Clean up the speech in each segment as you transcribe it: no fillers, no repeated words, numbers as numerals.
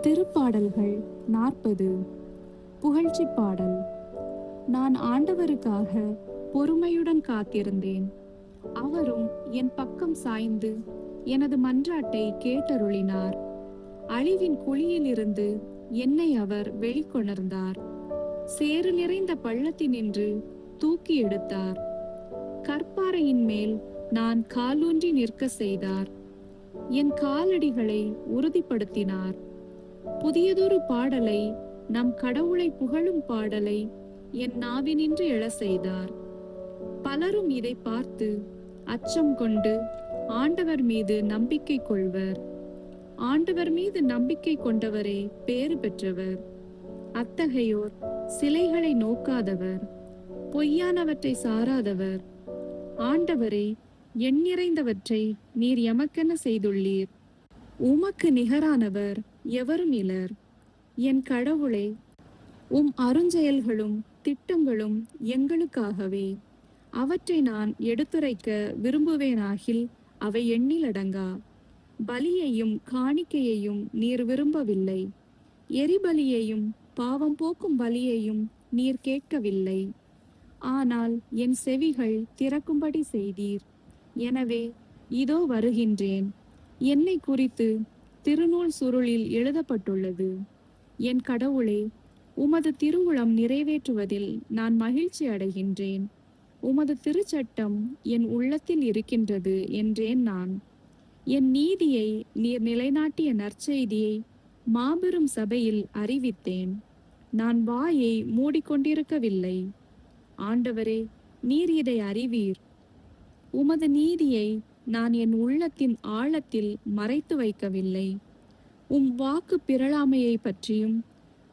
திருப்பாடல்கள் 40. புகழ்ச்சி பாடல். நான் ஆண்டவருக்காக பொறுமையுடன் காத்திருந்தேன். அவரும் என் பக்கம் சாய்ந்து எனது மன்றாட்டை கேட்டருளினார். அழிவின் குழியிலிருந்து என்னை அவர் வெளிக்கொணர்ந்தார். சேறு நிறைந்த பள்ளத்தினின்று தூக்கி எடுத்தார். கற்பாறையின் மேல் நான் காலூன்றி நிற்க செய்தார். என் காலடிகளை உறுதிப்படுத்தினார். புதியதொரு பாடலை, நம் கடவுளை புகழும் பாடலை என் நாவினின்று எழ செய்தார். பலரும் இதை பார்த்து அச்சம் கொண்டு ஆண்டவர் மீது நம்பிக்கை கொள்வர். ஆண்டவர் மீது நம்பிக்கை கொண்டவரே பேறு பெற்றவர். அத்தகையோர் சிலைகளை நோக்காதவர், பொய்யானவற்றை சாராதவர். ஆண்டவரே, எண் நிறைந்தவற்றை நீர் எமக்கென செய்துள்ளீர். உமக்கு நிகரானவர் எவரும் இலர். என் கடவுளே, உம் அருஞ்செயல்களும் திட்டங்களும் எங்களுக்காகவே. அவற்றை நான் எடுத்துரைக்க விரும்புவேனாகில் அவை எண்ணிலடங்கா. பலியையும் காணிக்கையையும் நீர் விரும்பவில்லை. எரிபலியையும் பாவம் போக்கும் பலியையும் நீர் கேட்கவில்லை. ஆனால் என் செவிகள் திறக்கும்படி செய்தீர். எனவே இதோ வருகின்றேன். என்னை குறித்து திருநூல் சுருளில் எழுதப்பட்டுள்ளது. என் கடவுளே, உமது திருவுளம் நிறைவேற்றுவதில் நான் மகிழ்ச்சி அடைகின்றேன். உமது திருச்சட்டம் என் உள்ளத்தில் இருக்கின்றது என்றேன் நான். என் நீதியை நீர் நிலைநாட்டிய நற்செய்தியை மாபெரும் சபையில் அறிவித்தேன். நான் வாயை மூடிக்கொண்டிருக்கவில்லை. ஆண்டவரே, நீர் இதை அறிவீர். உமது நீதியை நான் என் உள்ளத்தின் ஆழத்தில் மறைத்து வைக்கவில்லை. உம் வாக்கு பிறழாமையை பற்றியும்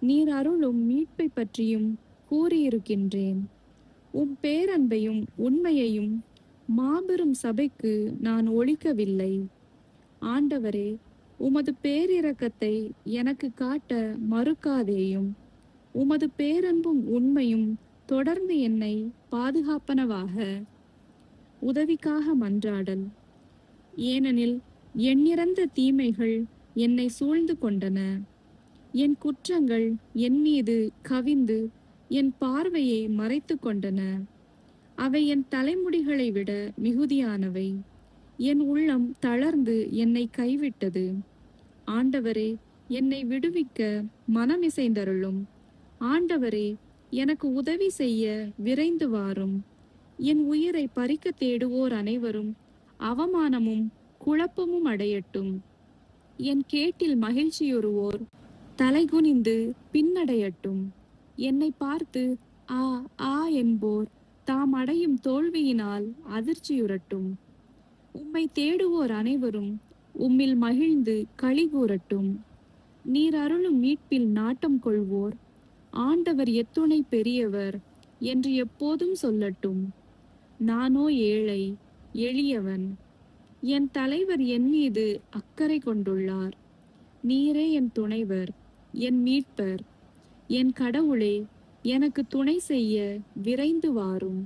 நீர் அருளும் மீட்பை பற்றியும் கூறியிருக்கின்றேன். உம் பேரன்பையும் உண்மையையும் மாபெரும் சபைக்கு நான் ஒழிக்கவில்லை. ஆண்டவரே, உமது பேரிரக்கத்தை எனக்கு காட்ட மறுக்காதேயும். உமது பேரன்பும் உண்மையும் தொடர்ந்து என்னை பாதுகாப்பனவாக. உதவிக்காக மன்றாடல். ஏனெனில் எண்ணிறந்த தீமைகள் என்னை சூழ்ந்து கொண்டன. என் குற்றங்கள் என் மீது கவிந்து என் பார்வையை மறைத்து கொண்டன. அவை என் தலைமுடிகளை விட மிகுதியானவை. என் உள்ளம் தளர்ந்து என்னை கைவிட்டது. ஆண்டவரே, என்னை விடுவிக்க மனமிசைந்தருளும். ஆண்டவரே, எனக்கு உதவி செய்ய விரைந்து வாரும். என் உயிரை பறிக்க தேடுவோர் அனைவரும் அவமானமும் குழப்பமும் அடையட்டும். என் கேட்டில் மகிழ்ச்சியுறுவோர் தலைகுனிந்து பின்னடையட்டும். என்னை பார்த்து ஆ ஆ என்போர் தாம் அடையும் தோல்வியினால் அதிர்ச்சியுறட்டும். உம்மை தேடுவோர் அனைவரும் உம்மில் மகிழ்ந்து களி கூறட்டும். நீர் அருளும் மீட்பில் நாட்டம் கொள்வோர் ஆண்டவர் எத்துணை பெரியவர் என்று எப்போதும் சொல்லட்டும். நானோ ஏழை எளியவன். என் தலைவர் என் மீது அக்கறை கொண்டுள்ளார். நீரே என் துணைவர், என் மீட்பர். என் கடவுளே, எனக்கு துணை செய்ய விரைந்து வாரும்.